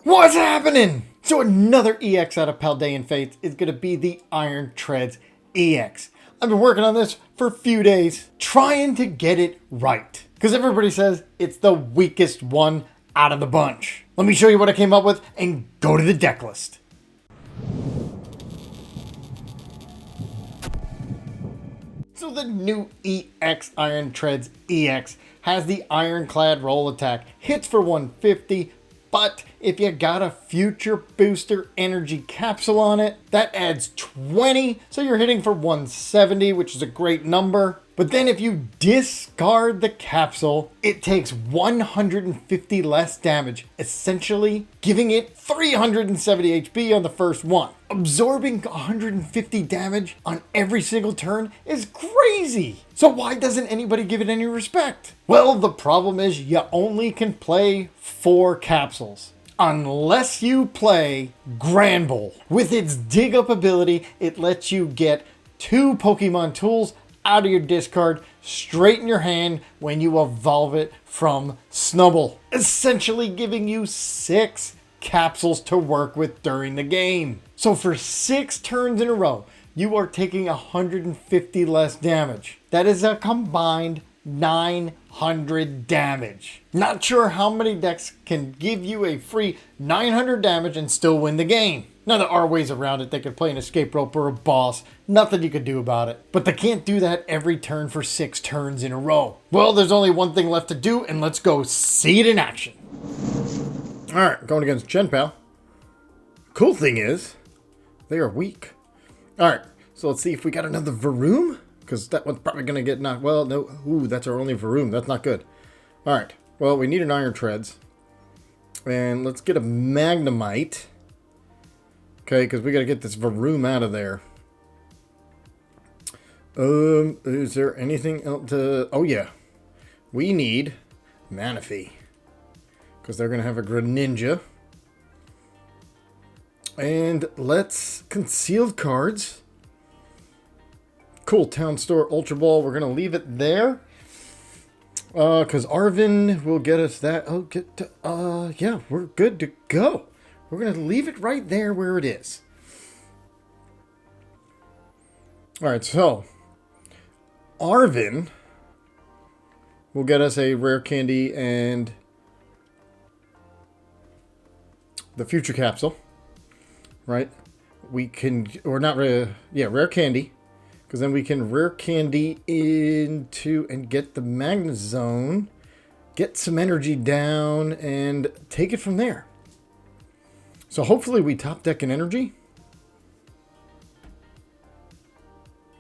What's happening? So another EX out of Paldean Fates is going to be the Iron Treads EX. I've been working on this for a few days, trying to get it right. Because everybody says it's the weakest one out of the bunch. Let me show you what I came up with and go to the deck list. So the new EX Iron Treads EX has the Ironclad roll attack, hits for 150, but if you got a Future Booster Energy Capsule on it, that adds 20, so you're hitting for 170, which is a great number. But then if you discard the capsule, it takes 150 less damage, essentially giving it 370 HP on the first one. Absorbing 150 damage on every single turn is crazy. So why doesn't anybody give it any respect? Well, the problem is you only can play 4 capsules. Unless you play Granbull. With its dig up ability, it lets you get 2 Pokemon tools out of your discard, straight in your hand when you evolve it from Snubbull, essentially giving you 6 capsules to work with during the game. So for 6 turns in a row, you are taking 150 less damage. That is a combined 900 damage. Not sure how many decks can give you a free 900 damage and still win the game. Now there are ways around it. They could play an escape rope or a boss. Nothing you could do about it. But they can't do that every turn for 6 turns in a row. Well, there's only one thing left to do, and let's go see it in action. Alright, going against Chien Pao. Cool thing is, they are weak. Alright, so let's see if we got another Varoom. Because that one's probably going to get knocked. Well, no. Ooh, that's our only Varoom. That's not good. Alright, well, we need an Iron Treads. And let's get a Magnemite. Okay, because we got to get this Varoom out of there. Is there anything else to... Oh, yeah. We need Manaphy. Because they're going to have a Greninja. And let's... Concealed cards. Cool, Town Store Ultra Ball. We're going to leave it there. Because Arven will get us that. Oh, yeah, we're good to go. We're going to leave it right there where it is. Alright, so Arven will get us a Rare Candy and the Future Capsule. Right? We can, or not, Rare Candy. Because then we can Rare Candy into and get the Magnezone, get some energy down, and take it from there. So hopefully we top deck an energy.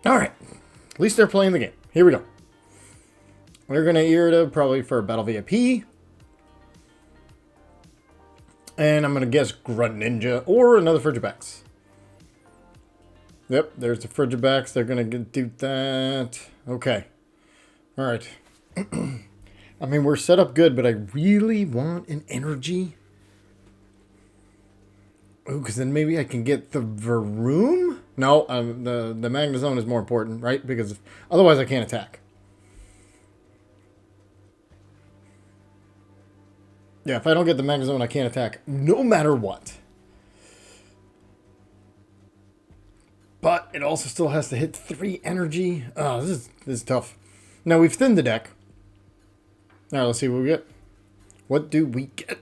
Alright. At least they're playing the game. Here we go. We're going to Irida probably for a Battle VIP. And I'm going to guess Greninja or another Frigibax. Yep, there's the Frigibax. They're going to do that. Okay. Alright. I mean, we're set up good, but I really want an energy. Oh, because then maybe I can get the Varoom? No, the Magnezone is more important, right? Because otherwise I can't attack. Yeah, if I don't get the Magnezone, I can't attack no matter what. But it also still has to hit 3 energy. Oh, this is tough. Now, we've thinned the deck. All right, let's see what we get. What do we get?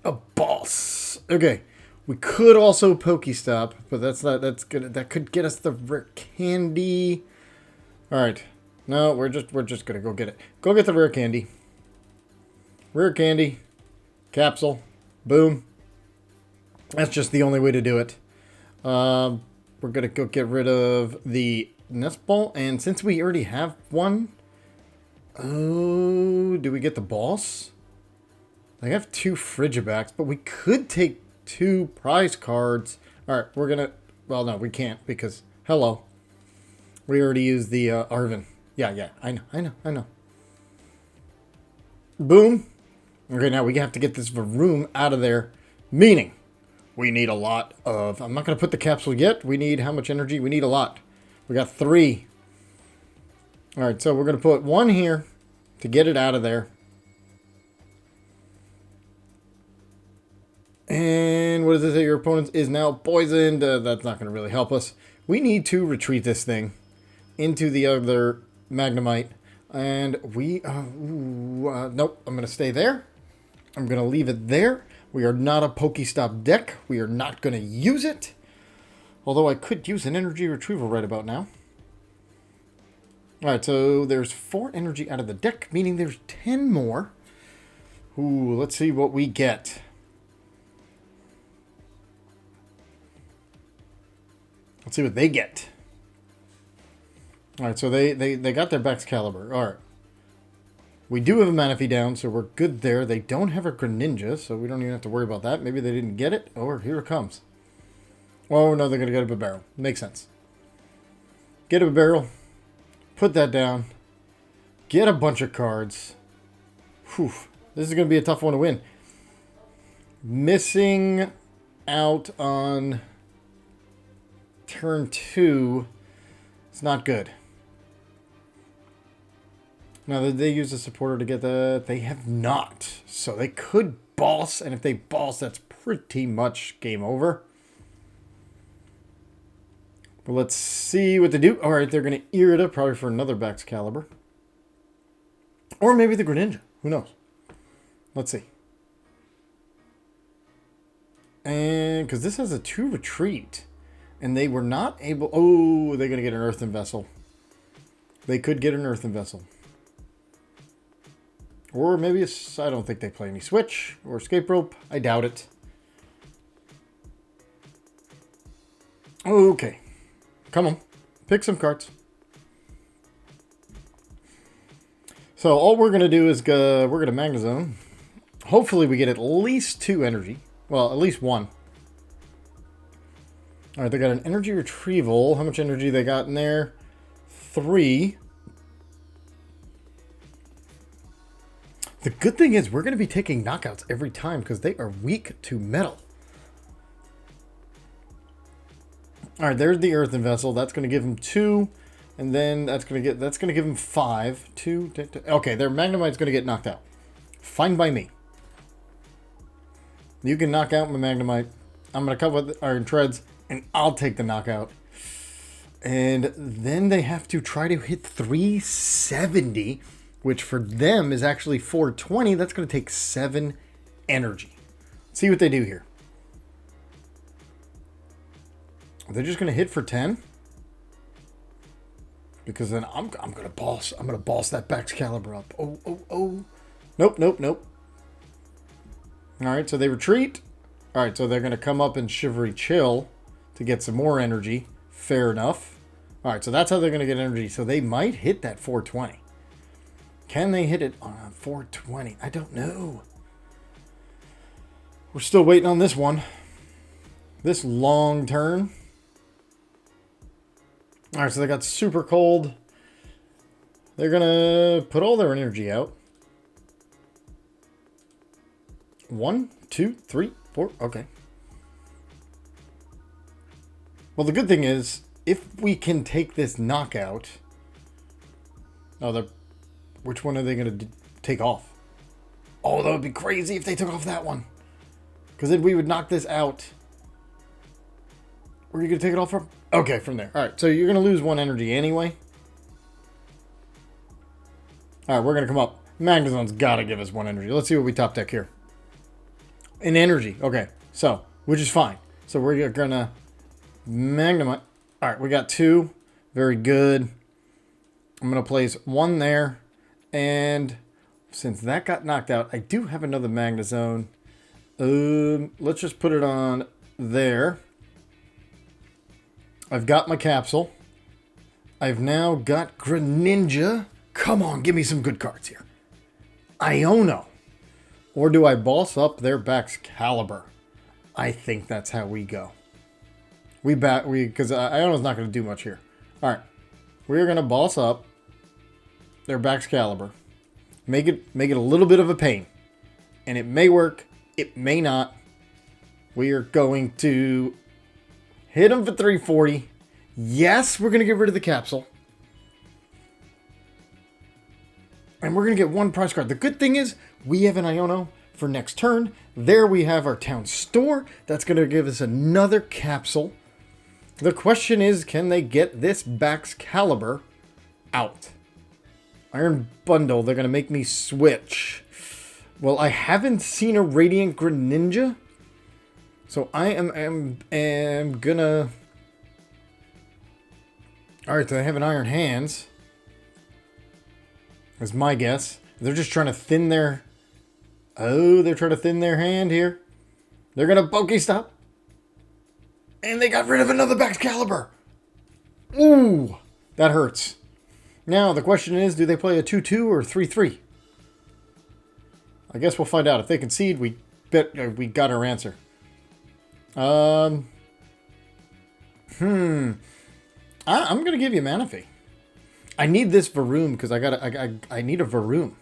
A boss. Okay. We could also Pokestop, but that's good. That could get us the Rare Candy. All right. No, we're just gonna go get it. Go get the Rare Candy. Rare Candy. Capsule. Boom. That's just the only way to do it. We're gonna go get rid of the Nest Ball, and since we already have one, oh, do we get the boss? I have 2 Frigibax, but we could take 2 prize cards. Alright, we're gonna... Well, no, we can't, because... Hello. We already used the Arven. Yeah, I know. Boom. Okay, now we have to get this Varoom out of there. Meaning, we need a lot of... I'm not going to put the capsule yet. We need how much energy? We need a lot. We got 3. Alright, so we're going to put 1 here to get it out of there. And What does it say? Your opponent is now poisoned. That's not going to really help us. We need to retreat this thing into the other Magnemite. And we... nope, I'm going to stay there. I'm going to leave it there. We are not a Pokestop deck. We are not going to use it. Although I could use an energy retrieval right about now. Alright, so there's 4 energy out of the deck, meaning there's 10 more. Ooh, let's see what we get. Let's see what they get. Alright, so they got their Baxcalibur. Alright. We do have a Manaphy down, so we're good there. They don't have a Greninja, so we don't even have to worry about that. Maybe they didn't get it. Or here it comes. Oh, no, they're going to get a barrel. Makes sense. Get a barrel. Put that down. Get a bunch of cards. Whew. This is going to be a tough one to win. Missing out on turn 2. It's not good. Now, did they use a supporter to get that? They have not. So they could boss, and if they boss, that's pretty much game over. But let's see what they do. All right, they're going to Irida, probably for another Baxcalibur. Or maybe the Greninja. Who knows? Let's see. And because this has a 2 retreat. And they were not able... Oh, they're going to get an Earthen Vessel. They could get an Earthen Vessel. Or maybe it's... I don't think they play any Switch or Escape Rope. I doubt it. Okay. Come on. Pick some cards. So all we're going to do is we're going to Magnezone. Hopefully we get at least 2 energy. Well, at least 1. Alright, they got an energy retrieval. How much energy they got in there? 3. The good thing is we're going to be taking knockouts every time because they are weak to metal. Alright, there's the Earthen Vessel. That's going to give him 2. And then that's going to give him 5. 2. Okay, their Magnemite's going to get knocked out. Fine by me. You can knock out my Magnemite. I'm going to come with Iron Treads, and I'll take the knockout. And then they have to try to hit 370, which for them is actually 420. That's going to take 7 energy. Let's see what they do here. They're just going to hit for 10. Because then I'm going to boss. I'm going to boss that Baxcalibur up. Oh. Nope. All right, so they retreat. All right, so they're going to come up and Shivery Chill to get some more energy. Fair enough. All right, so that's how they're going to get energy. So they might hit that 420. Can they hit it on 420? I don't know. We're still waiting on this one. This long turn. All right, so they got super cold. They're going to put all their energy out. 1, 2, 3, 4. Okay. Well, the good thing is, if we can take this knockout... Oh, which one are they going to take off? Oh, that would be crazy if they took off that one. Because then we would knock this out. Where are you going to take it off from? Okay, from there. All right, so you're going to lose 1 energy anyway. All right, we're going to come up. Magnezone's got to give us 1 energy. Let's see what we top deck here. An energy. Okay, so, which is fine. So we're going to Magnemite. All right, we got 2. Very good. I'm going to place 1 there. And since that got knocked out, I do have another Magnezone. Let's just put it on there. I've got my Capsule. I've now got Greninja. Come on, give me some good cards here. Iono. Or do I boss up their Baxcalibur? I think that's how we go. Because Iono's not going to do much here. All right. We're going to boss up their Baxcalibur. Make it a little bit of a pain. And it may work. It may not. We are going to hit them for 340. Yes, we're going to get rid of the Capsule. And we're going to get 1 prize card. The good thing is we have an Iono for next turn. There we have our Town Store. That's going to give us another capsule. The question is, can they get this Baxcalibur out? Iron Bundle, they're going to make me switch. Well, I haven't seen a Radiant Greninja, so I am gonna... Alright, so they have an Iron Hands. That's my guess. They're just trying to thin their... Oh, they're trying to thin their hand here. They're gonna Pokestop. And they got rid of another Baxcalibur. Ooh, that hurts. Now, the question is, do they play a 2-2 or 3-3? I guess we'll find out. If they concede, we got our answer. I'm going to give you Manaphy. I need this Varoom because I need a Varoom.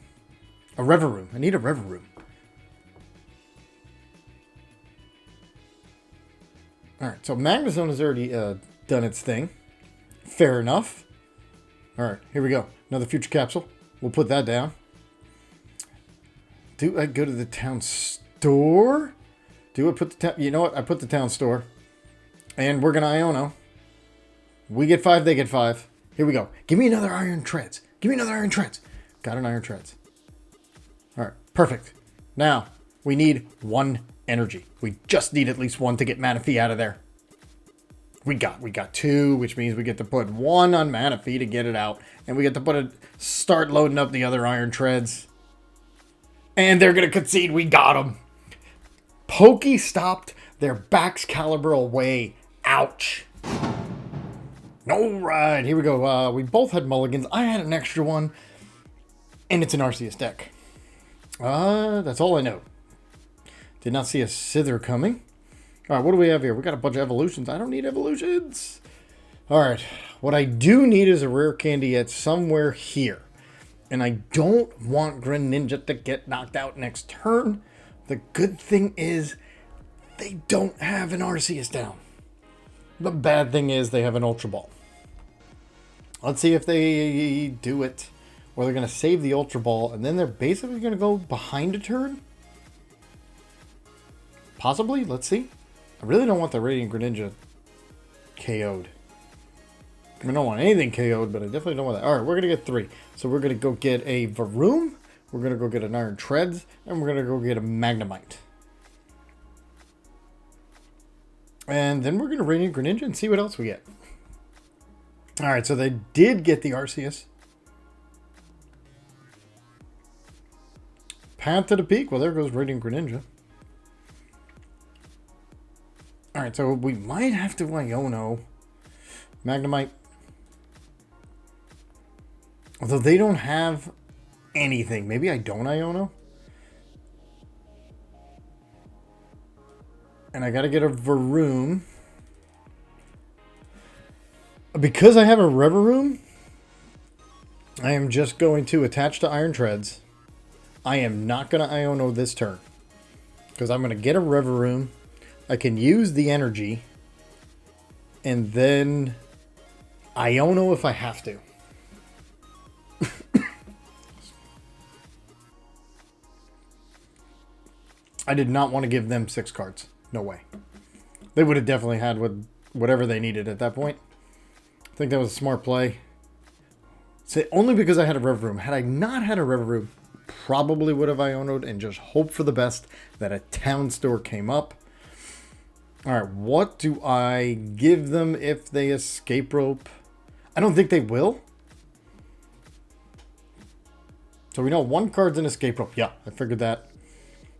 A Revavroom. I need a Revavroom. Alright, so Magnezone has already done its thing. Fair enough. Alright, here we go. Another future capsule. We'll put that down. Do I go to the Town Store? Do I put the town... You know what? I put the Town Store. And we're going to Iono. We get 5, they get 5. Here we go. Give me another Iron Treads. Give me another Iron Treads. Got an Iron Treads. Alright, perfect. Now, we need 1 energy. We just need at least 1 to get Manaphy out of there. We got 2, which means we get to put 1 on Manaphy to get it out. And we get to start loading up the other Iron Treads. And they're going to concede. We got them. Pokey stopped their Baxcalibur away. Ouch. Alright, here we go. We both had mulligans. I had an extra one. And it's an Arceus deck. That's all I know. Did not see a Sither coming. Alright, what do we have here? We got a bunch of evolutions. I don't need evolutions. Alright, what I do need is a Rare Candy at somewhere here. And I don't want Greninja to get knocked out next turn. The good thing is they don't have an Arceus down. The bad thing is they have an Ultra Ball. Let's see if they do it. Or they're going to save the Ultra Ball and then they're basically going to go behind a turn. Possibly. Let's see. I really don't want the Radiant Greninja KO'd. I don't want anything KO'd, but I definitely don't want that. Alright, we're going to get 3. So we're going to go get a Varoom. We're going to go get an Iron Treads. And we're going to go get a Magnemite. And then we're going to Radiant Greninja and see what else we get. Alright, so they did get the Arceus. Path to the Peak. Well, there goes Radiant Greninja. Alright, so we might have to Iono. Magnemite. Although they don't have anything. Maybe I don't Iono. And I gotta get a Varoom. Because I have a Revavroom, I am just going to attach to Iron Treads. I am not going to Iono this turn. Because I'm going to get a Revavroom. I can use the energy. And then Iono if I have to. I did not want to give them 6 cards. No way. They would have definitely had whatever they needed at that point. I think that was a smart play. So only because I had a Revavroom. Had I not had a Revavroom, probably would have Iono'd and just hoped for the best that a Town Store came up. Alright, what do I give them if they escape rope? I don't think they will. So we know 1 card's an escape rope. Yeah, I figured that.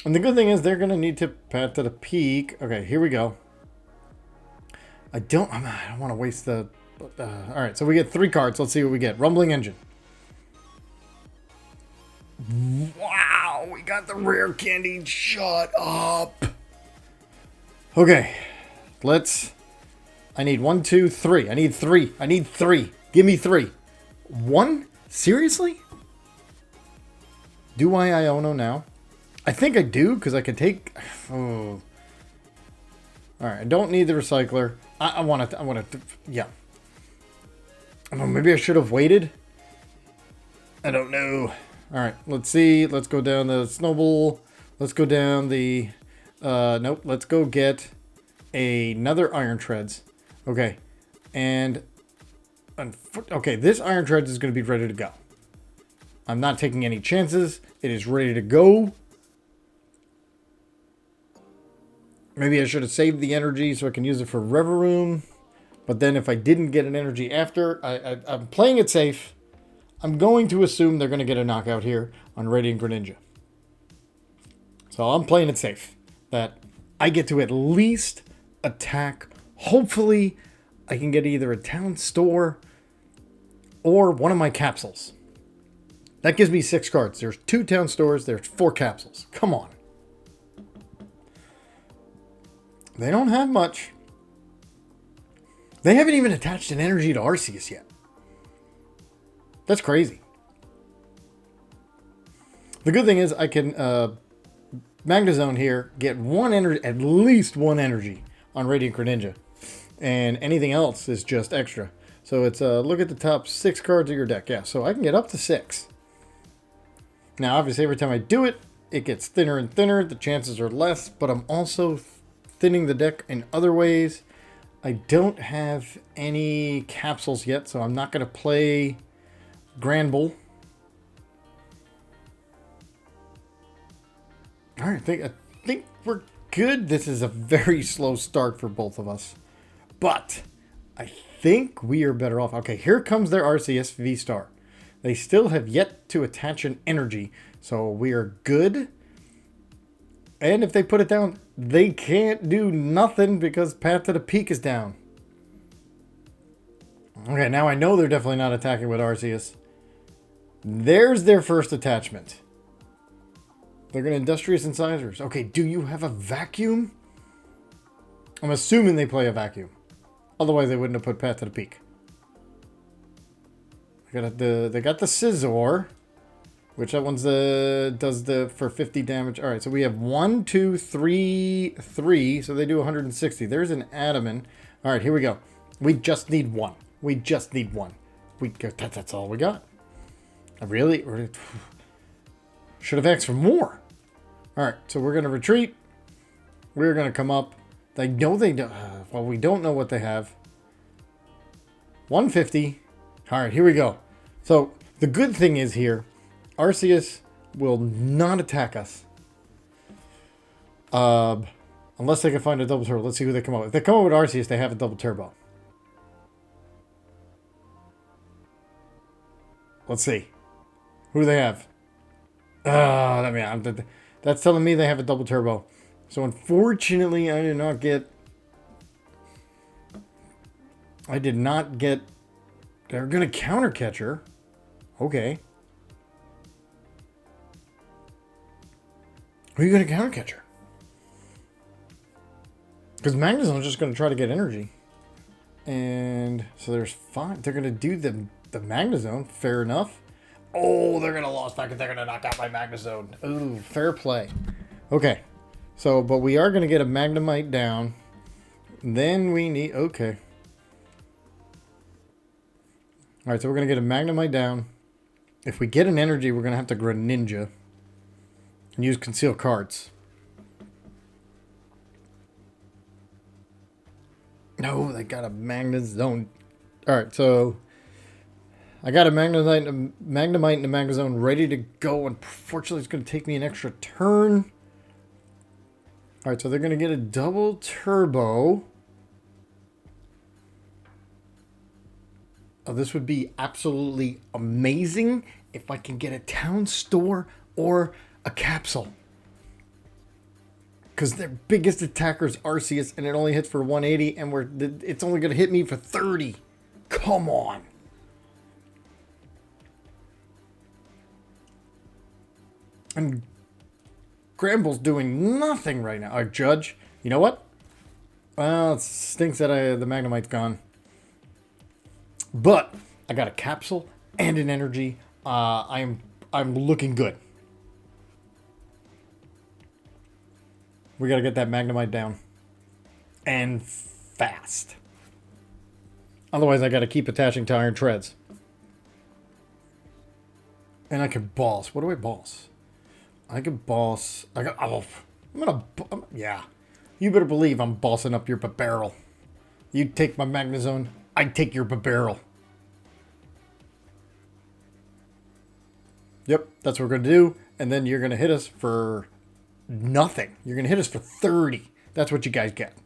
And the good thing is they're going to need to Path to the Peak. Okay, here we go. I don't want to waste the... Alright, so we get 3 cards. Let's see what we get. Rumbling Engine. Wow, we got the Rare Candy. Shut up. Okay, I need 1, 2, 3. I need 3. I need 3. Give me 3. 1? Seriously? Do I Iono now? I think I do, because I can take... Oh. Alright, I don't need the Recycler. I want to... Yeah. Oh, maybe I should have waited. I don't know. Alright, let's see. Let's go down to Snubbull Let's go down the... nope, let's go get another Iron Treads. Okay, and... okay, this Iron Treads is going to be ready to go. I'm not taking any chances. It is ready to go. Maybe I should have saved the energy so I can use it for Revavroom. But then if I didn't get an energy after, I'm playing it safe. I'm going to assume they're going to get a knockout here on Radiant Greninja. So I'm playing it safe. That I get to at least attack. Hopefully, I can get either a Town Store or one of my capsules. That gives me 6 cards. There's 2 Town Stores. There's 4 capsules. Come on. They don't have much. They haven't even attached an energy to Arceus yet. That's crazy. The good thing is I can Magnezone here, get one energy, at least 1 energy on Radiant Greninja. And anything else is just extra. So it's look at the top 6 cards of your deck. Yeah, so I can get up to 6. Now, obviously, every time I do it, it gets thinner and thinner. The chances are less, but I'm also thinning the deck in other ways. I don't have any capsules yet, so I'm not going to play Granbull. All right, I think we're good. This is a very slow start for both of us, but I think we are better off. Okay, here comes their Arceus VStar. They still have yet to attach an energy, so we are good. And if they put it down, they can't do nothing because Path to the Peak is down. Okay, now I know they're definitely not attacking with Arceus. There's their first attachment. They're going to Industrious Incisors. Okay, do you have a Vacuum? I'm assuming they play a Vacuum. Otherwise, they wouldn't have put Path to the Peak. They got the Scizor. Which that one's does the for 50 damage. All right, so we have 1, 2, 3, 3. So they do 160. There's an Adaman. All right, here we go. We just need 1. We just need 1. That's all we got. I really should have asked for more. All right, so we're gonna retreat. We're gonna come up. They know they don't. Well, we don't know what they have. 150. All right, here we go. So the good thing is here. Arceus will not attack us. Unless they can find a double turbo. Let's see who they come up with. If they come up with Arceus, they have a double turbo. Let's see. Who do they have? That's telling me they have a double turbo. So unfortunately, I did not get... They're going to counter catcher. Okay. Who are you going to counter catcher? Because Magnezone is just going to try to get energy. And so there's 5. They're going to do the Magnezone. Fair enough. Oh, they're going to lost back and they're going to knock out my Magnezone. Ooh, fair play. Okay. So, but we are going to get a Magnemite down. Then we need... Okay. Alright, so we're going to get a Magnemite down. If we get an energy, we're going to have to Greninja. And use conceal cards. No, they got a Magnezone. Alright, so... I got a Magnemite and a Magnezone ready to go. Unfortunately, it's going to take me an extra turn. Alright, so they're going to get a double turbo. Oh, this would be absolutely amazing if I can get a Town Store or a Capsule. Because their biggest attacker is Arceus, and it only hits for 180, and it's only going to hit me for 30. Come on. And Granbull's doing nothing right now. Judge, you know what? Well, it stinks that the Magnemite's gone. But I got a Capsule and an energy. I'm looking good. We got to get that Magnemite down. And fast. Otherwise, I got to keep attaching to Iron Treads. And I can boss. What do I boss? I can boss. Oh, yeah. You better believe I'm bossing up your barrel. You take my Magnezone, I take your barrel. Yep, that's what we're going to do. And then you're going to hit us for nothing. You're going to hit us for 30. That's what you guys get.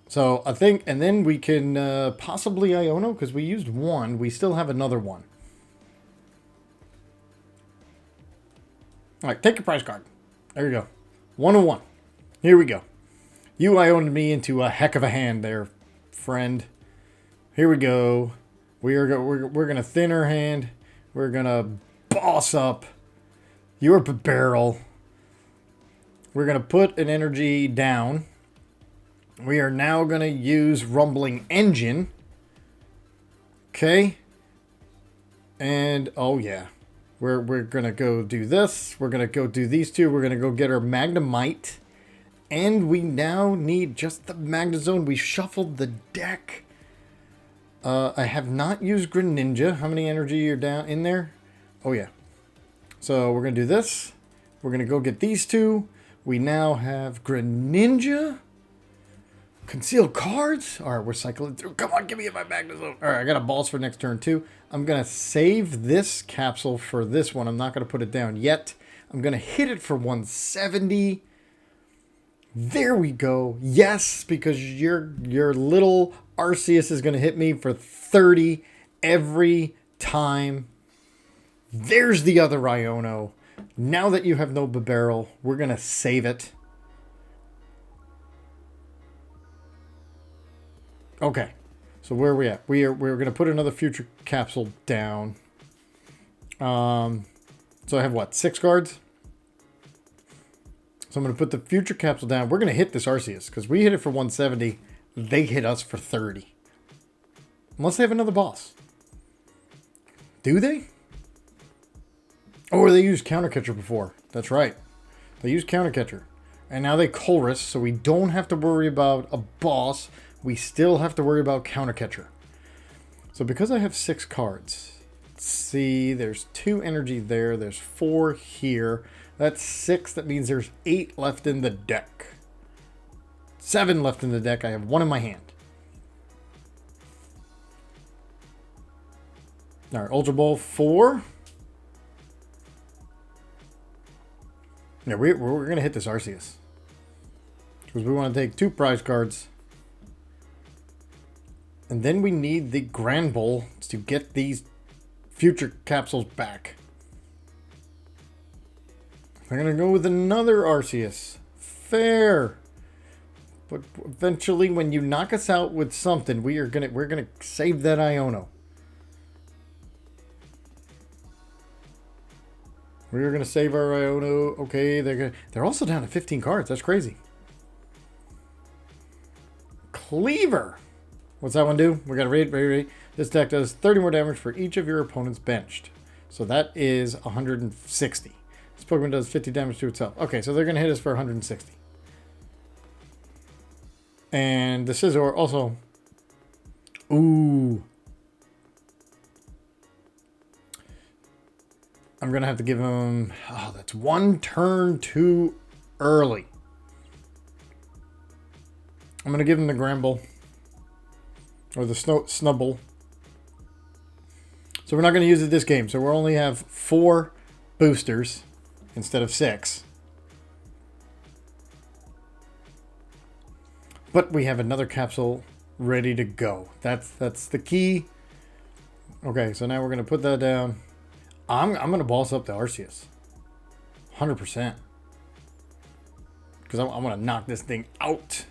So I think, and then we can possibly Iono, because we used one. We still have another one. All right, take your prize card. There you go. 101. Here we go. You Ioned me into a heck of a hand there, friend. Here we go. We're going to thin our hand. We're going to boss up your barrel. We're going to put an energy down. We are now going to use Rumbling Engine. Okay. And, oh yeah. We're going to go do this. We're going to go do these two. We're going to go get our Magnemite. And we now need just the Magnezone. We shuffled the deck. I have not used Greninja. How many energy are down in there? Oh yeah. So we're going to do this. We're going to go get these two. We now have Greninja. Concealed cards? All right, we're cycling through. Come on, give me my Magnezone. All right, I got a balls for next turn too. I'm going to save this capsule for this one. I'm not going to put it down yet. I'm going to hit it for 170. There we go. Yes, because your little Arceus is going to hit me for 30 every time. There's the other Iono. Now that you have no barrel, we're going to save it. Okay, so where are we at? We're going to put another future capsule down. So I have what, 6 cards? So I'm going to put the future capsule down. We're going to hit this Arceus because we hit it for 170. They hit us for 30. Unless they have another boss. Do they? Oh, they used Counter Catcher before. That's right. They used Counter Catcher. And now they Chorus, so we don't have to worry about a boss. We still have to worry about Counter Catcher. So because I have 6 cards, let's see, there's 2 energy there, there's 4 here. That's 6, that means there's 8 left in the deck. 7 left in the deck, I have 1 in my hand. Alright, Ultra Ball 4. Yeah, we're going to hit this Arceus. Because we want to take 2 prize cards. And then we need the Granbull to get these future capsules back. We're going to go with another Arceus. Fair. But eventually when you knock us out with something, we're going to save that Iono. We're going to save our Iono. Okay, they're also down to 15 cards. That's crazy. Cleaver. What's that one do? We got to read. This deck does 30 more damage for each of your opponents benched. So that is 160. This Pokemon does 50 damage to itself. Okay, so they're going to hit us for 160. And the Scizor also... Ooh. I'm going to have to give him... Oh, that's 1 turn too early. I'm going to give him the Granbull. Or the Snubbull. So we're not going to use it this game. So we'll only have 4 boosters instead of 6. But we have another capsule ready to go. That's the key. Okay, so now we're going to put that down. I'm going to boss up the Arceus. 100%. Because I want to knock this thing out.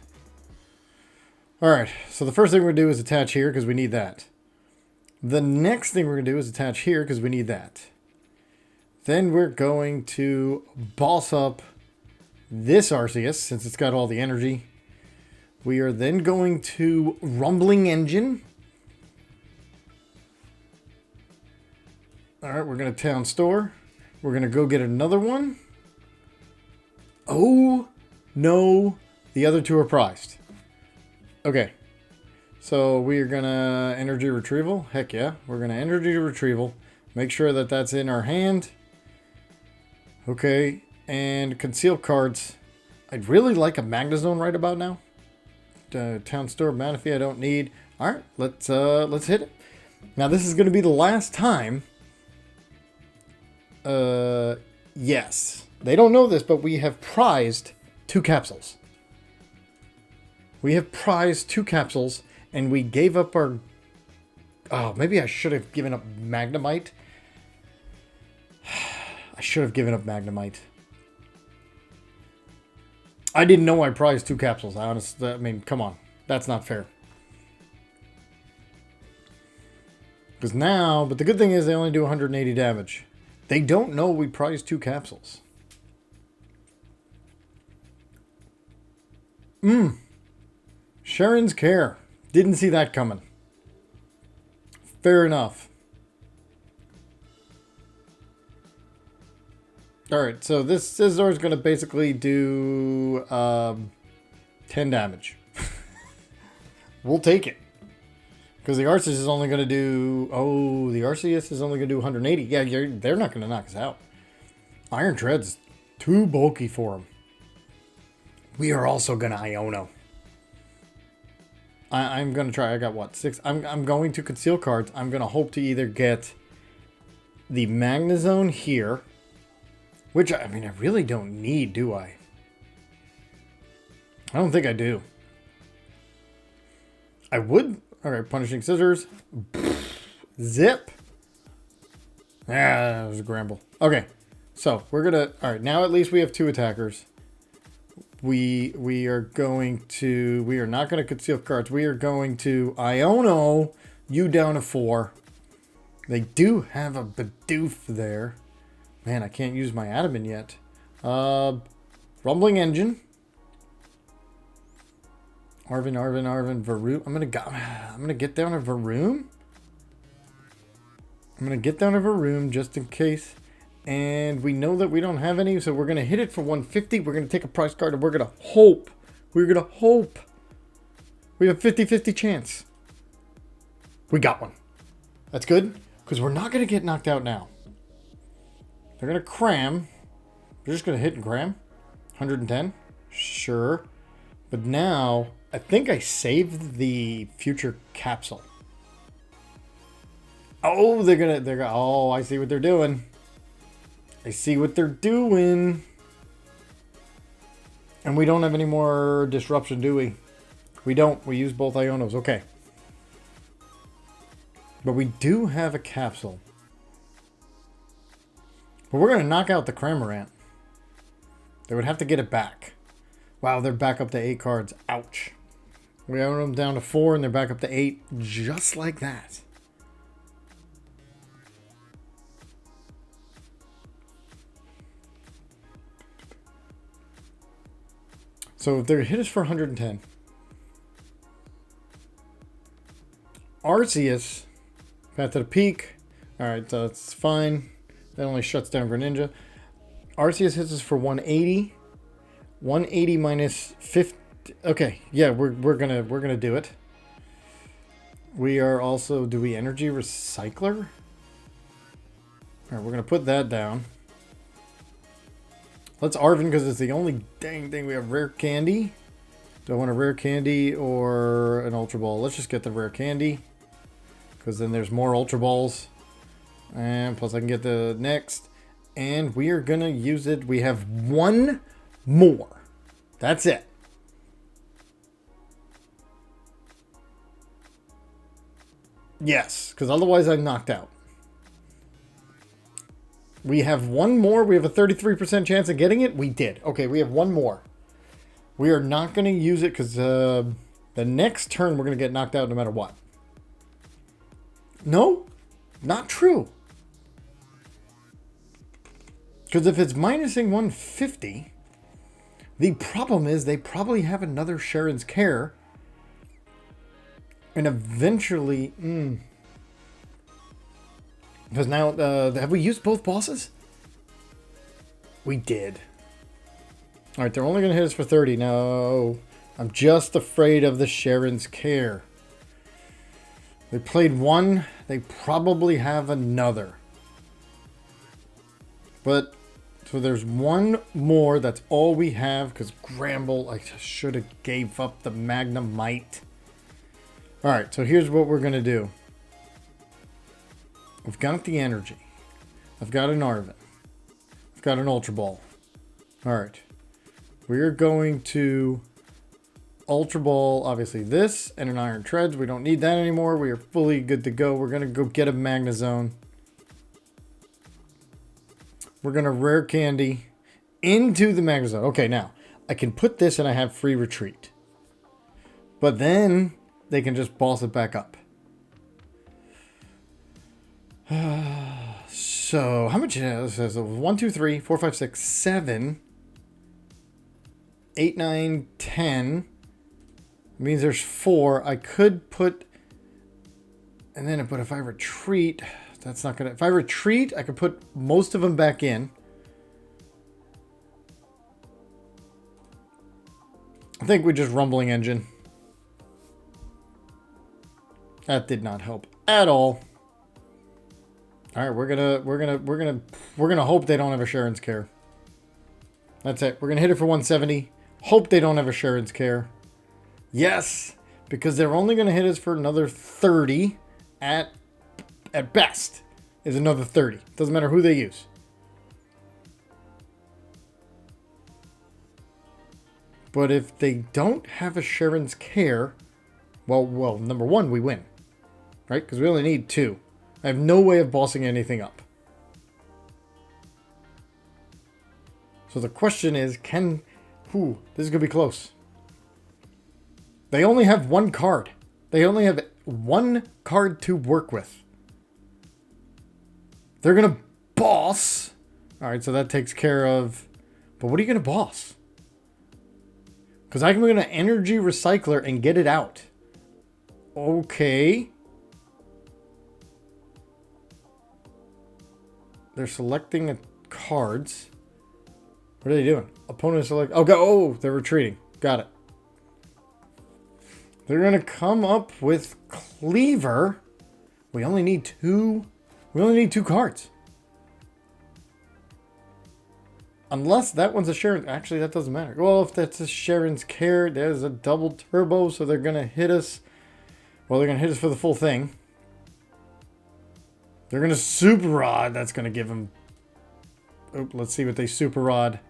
Alright, so the first thing we're going to do is attach here because we need that. The next thing we're going to do is attach here because we need that. Then we're going to boss up this Arceus since it's got all the energy. We are then going to Rumbling Engine. Alright, we're going to Town Store. We're going to go get another one. Oh, no. The other 2 are prized. Okay, so we are going to Energy Retrieval. Heck yeah, we're going to Energy Retrieval. Make sure that that's in our hand. Okay, and concealed cards. I'd really like a Magnezone right about now. Town Store Manaphy I don't need. All right, let's hit it. Now this is going to be the last time. Yes, they don't know this, but we have prized 2 capsules. We have prized 2 capsules, and we gave up our... Oh, maybe I should have given up Magnemite. I should have given up Magnemite. I didn't know I prized 2 capsules. I mean, come on. That's not fair. Because now... But the good thing is they only do 180 damage. They don't know we prized 2 capsules. Sharon's Care. Didn't see that coming. Fair enough. Alright, so this Scizor is going to basically do 10 damage. We'll take it. Because the Arceus is only going to do... Oh, the Arceus is only going to do 180. Yeah, they're not going to knock us out. Iron Tread's too bulky for him. We are also going to Iono. I'm going to try. I got what? 6. I'm going to conceal cards. I'm going to hope to either get the Magnezone here. Which, I mean, I really don't need, do I? I don't think I do. I would... Alright, Punishing Scissors. Zip. That was a Granbull. Okay, so we're gonna... Alright, now at least we have 2 attackers. We are going to... We are not going to conceal cards. We are going to Iono you down to 4. They do have a Bidoof there. Man, I can't use my Adaman yet. Rumbling Engine. Arven, Varoom. I'm gonna get down to Varoom. I'm gonna get down to Varoom just in case. And we know that we don't have any, so we're gonna hit it for 150. We're gonna take a prize card and we're gonna hope. We're gonna hope. We have a 50-50 chance. We got one. That's good, because we're not gonna get knocked out now. They're gonna cram. They're just gonna hit and cram. 110. Sure. But now, I think I saved the future capsule. Oh, they're gonna, oh, I see what they're doing. I see what they're doing. And we don't have any more disruption, do we? We don't. We use both Ionos. Okay. But we do have a capsule. But we're going to knock out the Cramorant. They would have to get it back. Wow, they're back up to 8 cards. Ouch. We own them down to 4 and they're back up to 8. Just like that. So if they hit us for 110. Arceus. Path to the Peak. Alright, so it's fine. That only shuts down Greninja. Arceus hits us for 180. 180 minus 50. Okay, yeah, we're gonna do it. We are also... Do we Energy Recycler? Alright, we're gonna put that down. Let's Arven because it's the only dang thing we have. Rare Candy. Do I want a Rare Candy or an Ultra Ball? Let's just get the Rare Candy. Because then there's more Ultra Balls. And plus I can get the next. And we are going to use it. We have one more. That's it. Yes, because otherwise I'm knocked out. We have one more. We have a 33% chance of getting it. We did. Okay, we have one more. We are not going to use it because the next turn we're going to get knocked out no matter what. No, not true. Because if it's minusing 150, the problem is they probably have another Sharon's Care. And eventually... Because now, have we used both bosses? We did. Alright, they're only going to hit us for 30. No, I'm just afraid of the Sharon's Care. They played one. They probably have another. But So there's one more. That's all we have because Granbull, I should have gave up the Magnemite. All right, so here's what we're going to do. We've got the energy. I've got an Arven. I've got an Ultra Ball. All right. We're going to Ultra Ball, obviously this, and an Iron Treads. We don't need that anymore. We are fully good to go. We're going to go get a Magnezone. We're going to Rare Candy into the Magnezone. Okay, now, I can put this and I have free retreat. But then they can just boss it back up. So, how much is this? 1, 2, 3, 4, 5, 6, 7, 8, 9, 10. It means there's 4. I could put... And then, but if I retreat... That's not gonna... If I retreat, I could put most of them back in. I think we just Rumbling Engine. That did not help at all. All right, we're gonna hope they don't have Assurance Care. That's it. We're gonna hit it for 170. Hope they don't have Assurance Care. Yes, because they're only gonna hit us for another 30 at best. Is another 30. Doesn't matter who they use. But if they don't have Assurance Care, well, number one, we win, right? Because we only need 2. I have no way of bossing anything up. So the question is, this is going to be close. They only have 1 card. They only have 1 card to work with. They're going to boss. All right, so that takes care of... But what are you going to boss? Because I'm going to Energy Recycler and get it out. Okay. They're selecting cards. What are they doing? Opponent select... Oh, go! Oh, they're retreating. Got it. They're going to come up with Cleaver. We only need 2... We only need 2 cards. Unless that one's Assurance... Actually, that doesn't matter. Well, if that's Assurance Care, there's a double turbo, so they're going to hit us... Well, they're going to hit us for the full thing. They're going to Super Rod. That's going to give them... Oh, let's see what they Super Rod.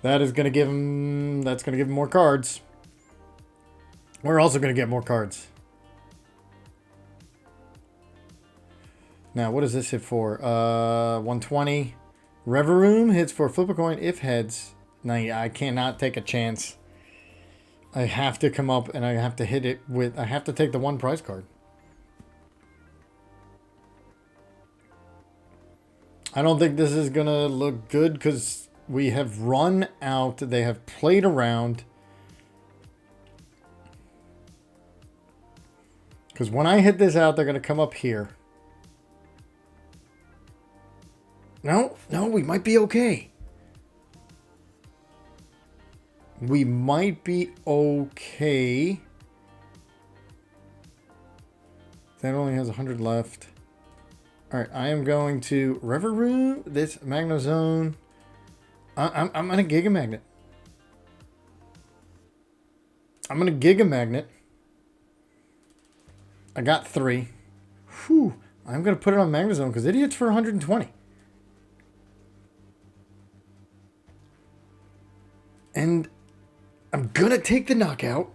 That is going to give them... That's going to give them more cards. We're also going to get more cards. Now, what does this hit for? 120. Revavroom hits for flip a coin if heads. Now, I cannot take a chance. I have to come up and I have to hit it with... I have to take the 1 prize card. I don't think this is going to look good because we have run out. They have played around. Because when I hit this out, they're going to come up here. No, we might be okay. We might be okay. That only has 100 left. All right, I am going to Revavroom this Magnezone. I'm going to Giga Magnet. I'm going to Giga Magnet. I got 3. Whew. I'm going to put it on Magnezone because it hits for 120. And I'm going to take the knockout.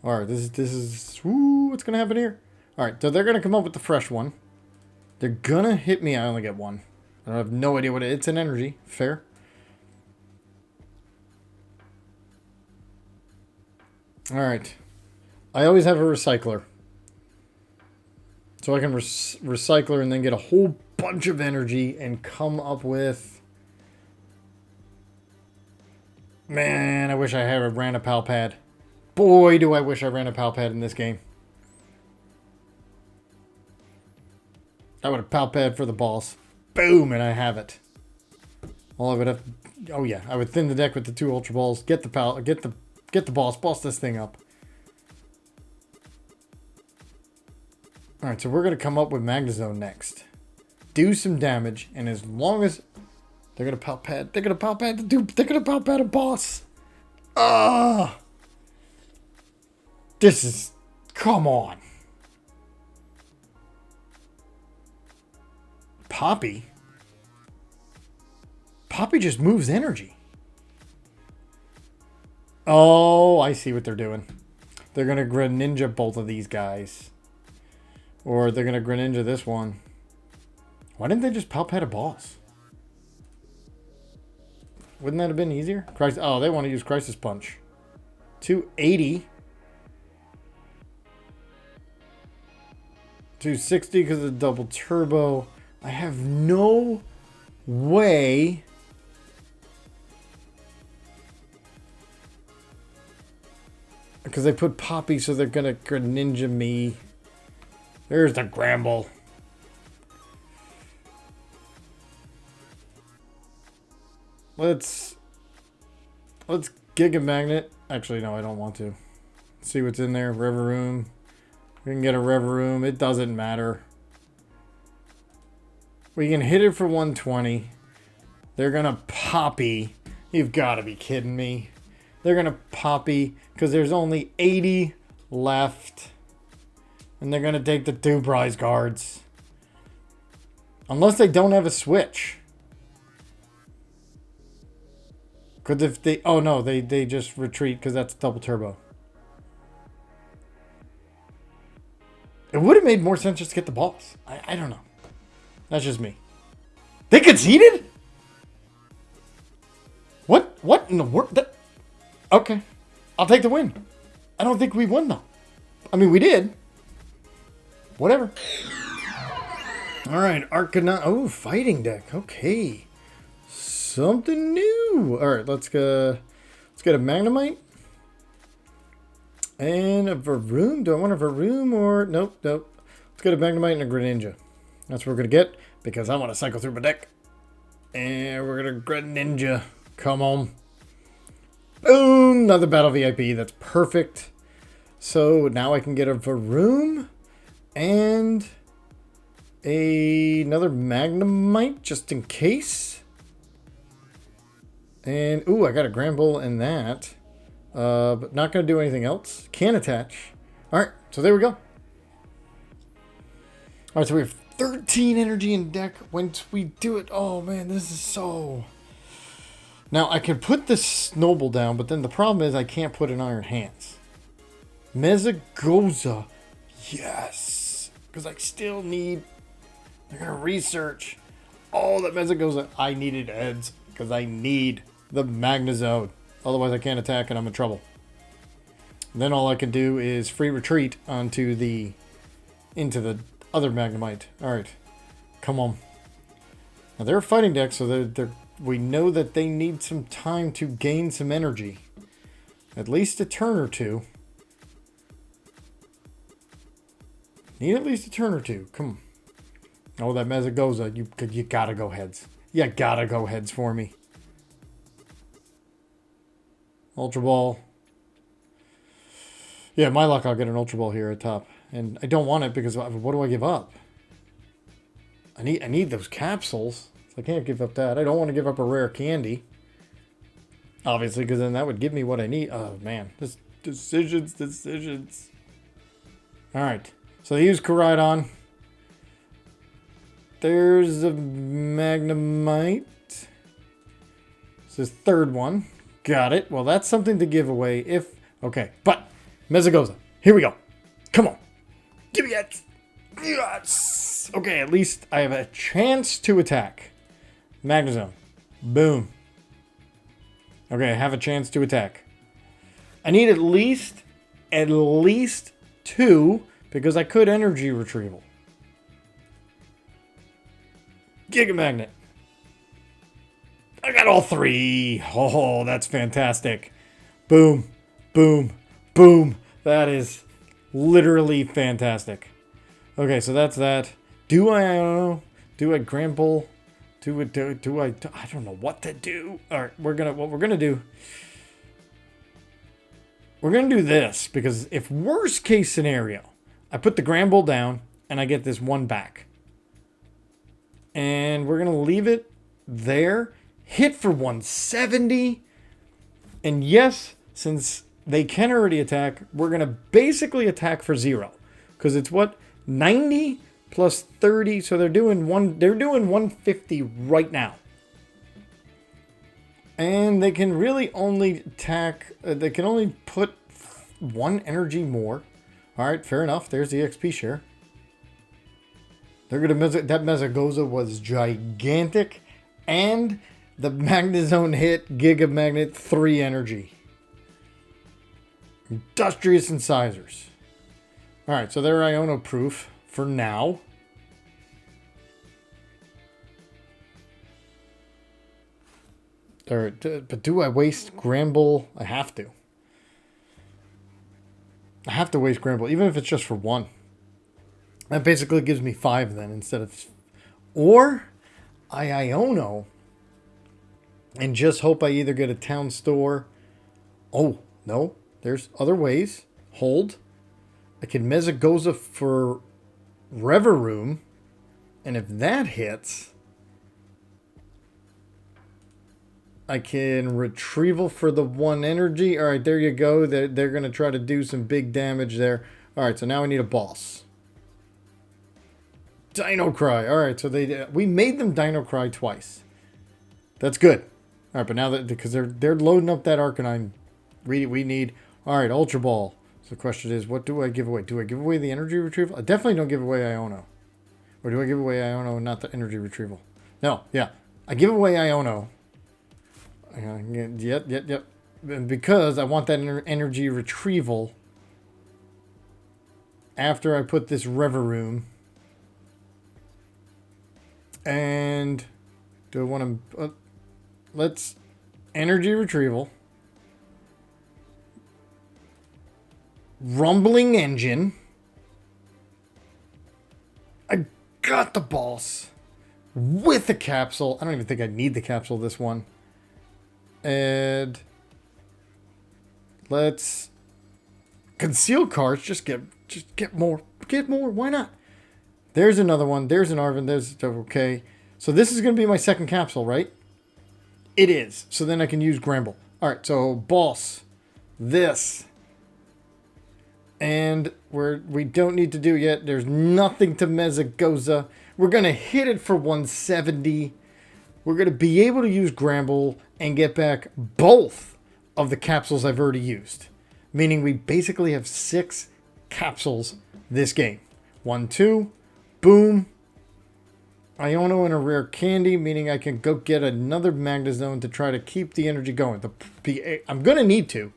All right, this is what's going to happen here? All right, so they're going to come up with the fresh one. They're going to hit me. I only get 1. I have no idea what it is. It's an energy. Fair. All right. I always have a recycler. So I can recycler and then get a whole bunch of energy and come up with... Man, I wish I had ran a Pal Pad. Boy, do I wish I ran a Pal Pad in this game. I would have Pal Pad for the boss. Boom, and I have it. All I would have... Oh yeah, I would thin the deck with the 2 Ultra Balls. Get the Pal... Get the boss. Boss this thing up. Alright, so we're going to come up with Magnezone next. do some damage, and as long as they're gonna power pad, they're gonna power pad the dude, they're gonna power pad a boss. Ah, this is, come on. Poppy just moves energy. Oh, I see what they're doing. They're gonna Greninja both of these guys. Or they're gonna Greninja this one. Why didn't they just pad a boss? Wouldn't that have been easier? Oh, they want to use Crisis Punch. 280. 260 because of the double turbo. I have no way. Because they put Poppy, so they're going to Greninja me. There's the Granbull. Let's Giga Magnet. Actually, no, I don't want to. See what's in there. Revavroom. We can get a Revavroom. It doesn't matter. We can hit it for 120. They're going to Poppy. You've got to be kidding me. They're going to Poppy because there's only 80 left. And they're going to take the 2 prize cards. Unless they don't have a switch. Because if they... Oh, no. They just retreat because that's double turbo. It would have made more sense just to get the boss. I don't know. That's just me. They conceded? What in the world? Okay. I'll take the win. I don't think we won, though. I mean, we did. Whatever. All right. Arcanine. Oh, fighting deck. Okay. Something new. All right. Let's get a Magnemite. And a Varoom. Do I want a Varoom or... Nope. Let's get a Magnemite and a Greninja. That's what we're going to get because I want to cycle through my deck. And we're going to Greninja. Come on. Boom. Another Battle VIP. That's perfect. So now I can get a Varoom and another Magnemite just in case. And, ooh, I got a Granbull and that. But not going to do anything else. Can't attach. All right, so there we go. All right, so we have 13 energy in deck. Once we do it, oh man, this is so... Now, I can put this Snubbull down, but then the problem is I can't put an Iron Hands. Mezagoza. Yes. Because I still need... They're going to research all that Mezagoza. I needed heads because I need the Magnezone. Otherwise, I can't attack and I'm in trouble. And then all I can do is free retreat into the other Magnemite. All right, come on. Now they're a fighting deck, so we know that they need some time to gain some energy. At least a turn or two. Need at least a turn or two. Come on. Oh, that Mezagoza, you gotta go heads. You gotta go heads for me. Ultra Ball. Yeah, my luck, I'll get an Ultra Ball here at top. And I don't want it because what do I give up? I need those capsules. So I can't give up that. I don't want to give up a Rare Candy. Obviously, because then that would give me what I need. Oh, man. This decisions. Alright. So they use Koraidon. There's a Magnemite. This is third one. Got it. Well, that's something to give away if... Okay, but Mezagoza. Here we go. Come on. Give me it. Yes. Okay, at least I have a chance to attack. Magnezone. Boom. Okay, I have a chance to attack. I need at least 2 because I could Energy Retrieval. Giga Magnet. I got all 3. Oh, that's fantastic. Boom, boom, boom. That is literally fantastic. Okay, so that's that. Do I don't know? Do I Granbull? Do I don't know what to do. All right, what we're gonna do. We're gonna do this because if worst case scenario, I put the Granbull down and I get this one back. And we're going to leave it there. Hit for 170. And yes, since they can already attack, we're going to basically attack for 0. Because it's what? 90 plus 30. So they're doing 150 right now. And they can really only attack, they can only put 1 energy more. All right, fair enough. There's the XP share. They're gonna that Mesagoza was gigantic, and the Magnezone hit Giga Magnet 3 energy. Industrious Incisors. All right, so they're Iono proof for now. But do I waste Granbull? I have to. I have to waste Granbull, even if it's just for 1. That basically gives me 5 then instead of... Or I Iono and just hope I either get a Town Store... Oh, no. There's other ways. Hold. I can Mesagoza for Revavroom. And if that hits... I can Retrieval for the 1 energy. All right, there you go. They're going to try to do some big damage there. All right, so now I need a boss. Dino Cry. All right, so we made them Dino Cry twice. That's good. All right, but now that because they're loading up that Arcanine, we need. All right, Ultra Ball. So the question is, what do I give away? Do I give away the Energy Retrieval? I definitely don't give away Iono. Or do I give away Iono and not the Energy Retrieval? No, yeah, I give away Iono. Yep. And because I want that energy retrieval after I put this Revavroom. And do I want to... let's energy retrieval. Rumbling Engine. I got the boss with a capsule. I don't even think I need the capsule this one. And let's conceal cards. Just get more. Get more. Why not? There's another one. There's an Arven. There's okay. So this is going to be my second capsule, right? It is. So then I can use Granbull. All right. So boss, this, and we don't need to do yet. There's nothing to Mesagoza. We're going to hit it for 170. We're going to be able to use Granbull and get back both of the capsules I've already used. Meaning we basically have 6 capsules this game. 1, 2, boom. Iono and a Rare Candy, meaning I can go get another Magnezone to try to keep the energy going. I'm going to need to.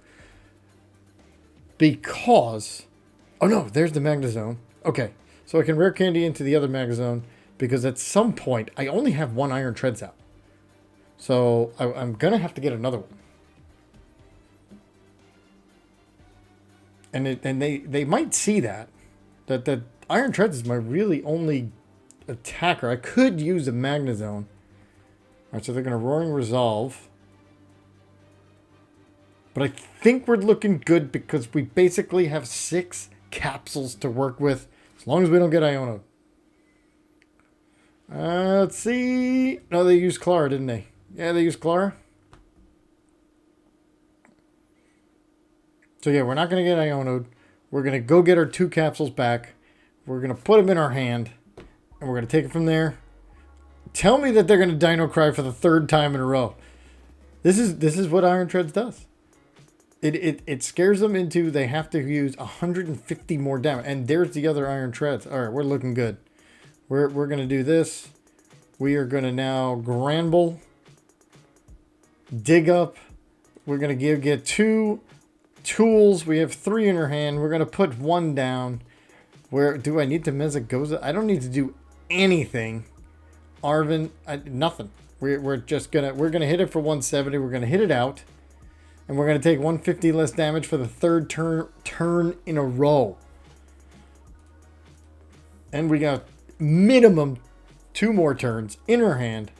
Because... Oh no, there's the Magnezone. Okay, so I can Rare Candy into the other Magnezone. Because at some point, I only have 1 Iron Treads out. So I'm going to have to get another one. And they might see that Iron Treads is my really only attacker. I could use a Magnezone. All right, so they're going to Roaring Resolve. But I think we're looking good because we basically have 6 capsules to work with. As long as we don't get Iono. Let's see. No, they used Clara, didn't they? Yeah, they used Clara. So yeah, we're not going to get Iono'd. We're going to go get our 2 capsules back. We're going to put them in our hand. And we're going to take it from there. Tell me that they're going to Dino Cry for the 3rd time in a row. This is what Iron Treads does. It scares them into they have to use 150 more damage. And there's the other Iron Treads. All right, we're looking good. We're going to do this. We are going to now Granbull. Dig up. We're going to get 2 tools. We have 3 in our hand. We're going to put 1 down. Where do I need to Mesagoza? I don't need to do anything. Arven, nothing. We're gonna hit it for 170. We're gonna hit it out, and we're gonna take 150 less damage for the 3rd turn in a row. And we got minimum 2 more turns in our hand.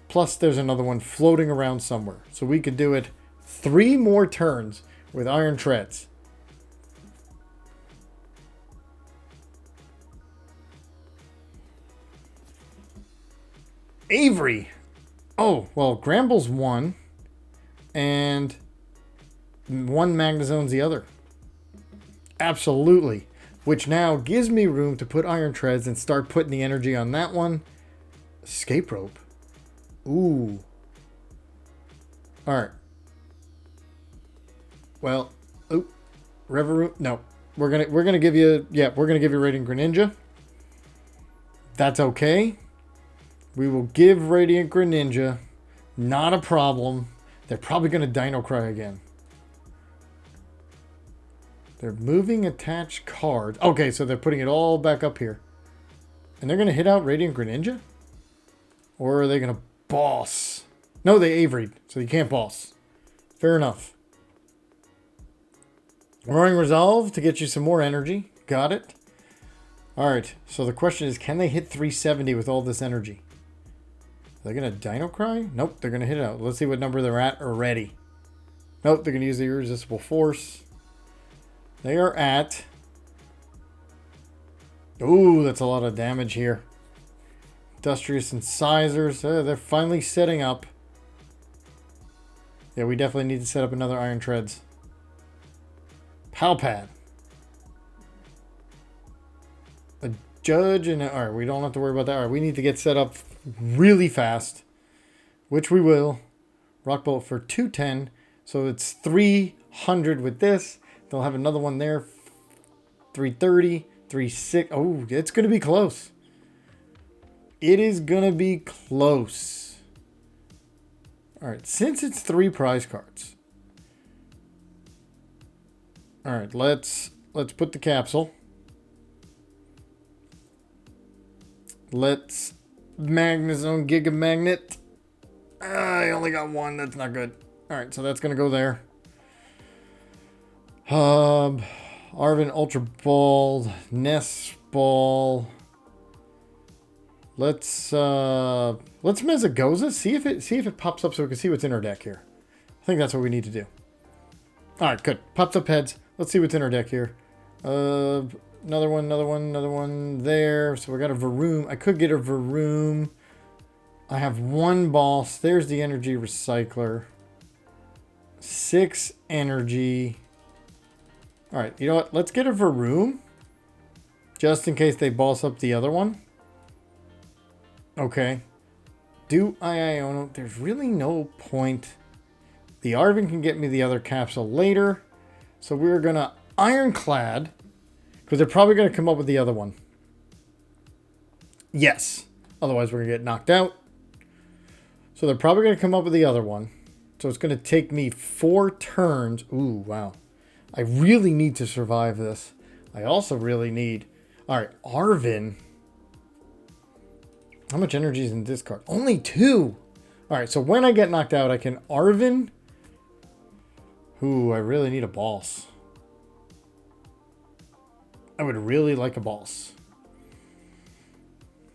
Plus, there's another one floating around somewhere, so we could do it 3 more turns with Iron Treads. Avery. Oh, well, Granbull's one. And one Magnezone's the other. Absolutely. Which now gives me room to put Iron Treads and start putting the energy on that one. Escape Rope. Ooh. Alright. Well, oh, Revavroom. No. We're gonna give you Radiant Greninja. That's okay. We will give Radiant Greninja. Not a problem. They're probably gonna Dino Cry again. They're moving attached cards. Okay, so they're putting it all back up here. And they're gonna hit out Radiant Greninja? Or are they gonna boss? No, they Averied, so you can't boss. Fair enough. Roaring Resolve to get you some more energy. Got it. Alright, so the question is, can they hit 370 with all this energy? Are they going to Dino Cry? Nope, they're going to hit it out. Let's see what number they're at already. Nope, they're going to use the Irresistible Force. They are at... Ooh, that's a lot of damage here. Industrious Incisors. They're finally setting up. Yeah, we definitely need to set up another Iron Treads. Palpad. A Judge and... Alright, we don't have to worry about that. Alright, we need to get set up really fast. Which we will. Rock Bolt for 210. So it's 300 with this. They'll have another one there. 330. 36. Oh, it's going to be close. It is going to be close. Alright, since it's 3 prize cards. Alright, let's put the capsule. Let's Magnezone Giga Magnet. I only got one. That's not good. Alright, so that's going to go there. Arven Ultra Ball. Nest Ball. Let's Mezagoza. See if it pops up so we can see what's in our deck here. I think that's what we need to do. Alright, good. Pops up heads. Let's see what's in our deck here. Another one there. So we got a Varoom. I could get a Varoom. I have one boss. There's the Energy Recycler. 6 energy. Alright, you know what? Let's get a Varoom. Just in case they boss up the other one. Okay. Do Iono? There's really no point. The Arven can get me the other capsule later. So we're going to Ironclad. Because they're probably going to come up with the other one. Yes. Otherwise we're going to get knocked out. So they're probably going to come up with the other one. So it's going to take me 4 turns. Ooh, wow. I really need to survive this. I also really need... Alright, Arven. How much energy is in this card? Only 2. Alright, so when I get knocked out, I can Arven. Ooh, I really need a boss. I would really like a boss.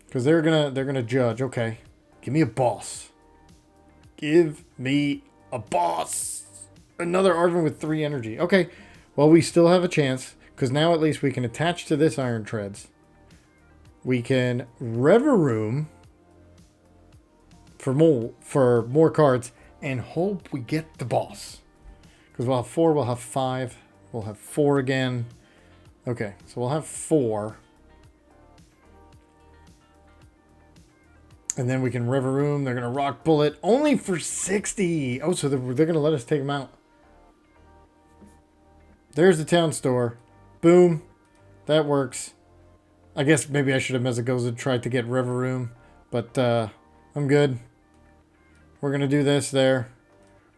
Because they're gonna judge. Okay. Give me a boss. Give me a boss. Another Arven with 3 energy. Okay. Well, we still have a chance. Because now at least we can attach to this Iron Treads. We can Revavroom for more cards. And hope we get the boss. Because we'll have 4, we'll have 5. We'll have 4 again. Okay, so we'll have 4. And then we can Revavroom. They're going to Rock Bullet. Only for 60. Oh, so they're going to let us take them out. There's the Town Store. Boom. That works. I guess maybe I should have Mezagoza tried to get Revavroom. But I'm good. We're going to do this there.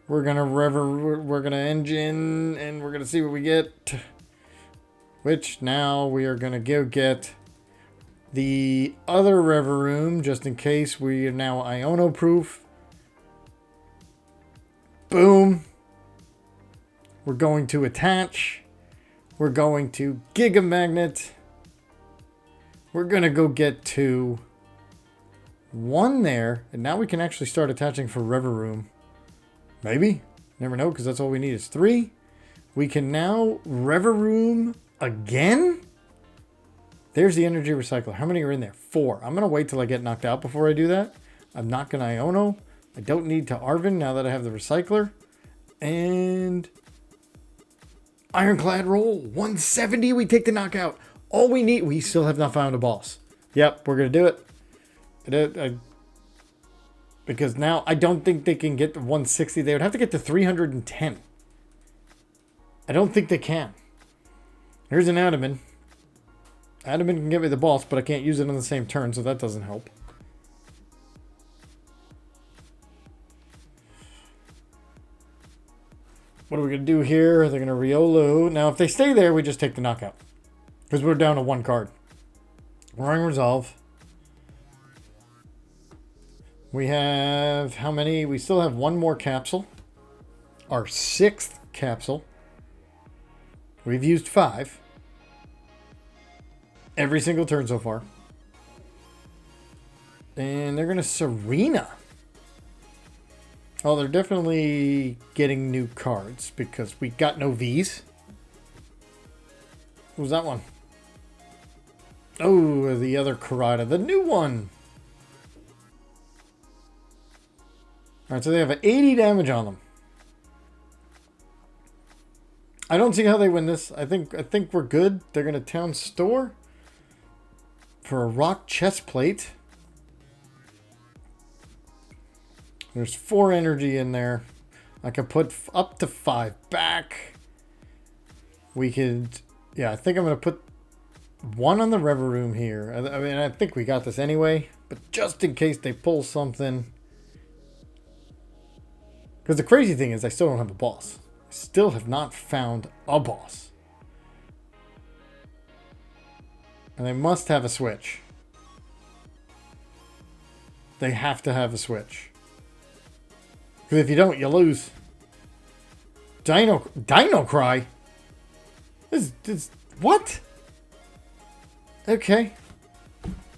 We're going to engine. And we're going to see what we get. Which now we are going to go get the other Revavroom, just in case we are now Iono proof. Boom. We're going to attach. We're going to Giga Magnet. We're going to go get 2. 1 there. And now we can actually start attaching for Revavroom. Maybe. Never know, because that's all we need is 3. We can now Revavroom again? There's the Energy Recycler. How many are in there? 4. I'm going to wait till I get knocked out before I do that. I'm not going to Iono. I don't need to Arven now that I have the Recycler. And Ironclad roll. 170. We take the knockout. All we need. We still have not found a boss. Yep, we're going to do it. Because now I don't think they can get to 160. They would have to get to 310. I don't think they can. Here's an Adaman. Adaman can get me the boss, but I can't use it on the same turn, so that doesn't help. What are we going to do here? They're going to Riolu. Now, if they stay there, we just take the knockout. Because we're down to one card. Roaring Resolve. We have how many? We still have one more capsule. Our 6th capsule. We've used 5. Every single turn so far. And they're going to Serena. Oh, they're definitely getting new cards because we got no Vs. What was that one? Oh, the other Koraidon. The new one. Alright, so they have 80 damage on them. I don't see how they win this. I think we're good. They're going to Town Store for a rock chest plate. There's 4 energy in there. I could put up to 5 back. We could... Yeah, I think I'm going to put 1 on the Revavroom here. I mean, I think we got this anyway. But just in case they pull something... Because the crazy thing is I still don't have a boss. I still have not found a boss. And they must have a switch. They have to have a switch. Because if you don't, you lose. Dino Cry? This, what? Okay.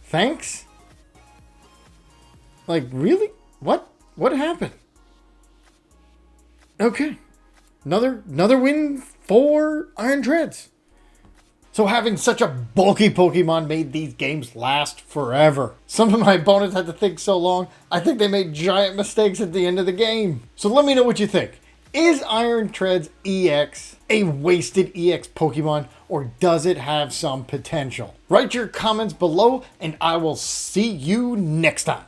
Thanks? Like, really? What? What happened? Okay. Another win for Iron Treads. So having such a bulky Pokemon made these games last forever. Some of my opponents had to think so long, I think they made giant mistakes at the end of the game. So let me know what you think. Is Iron Treads EX a wasted EX Pokemon, or does it have some potential? Write your comments below, and I will see you next time.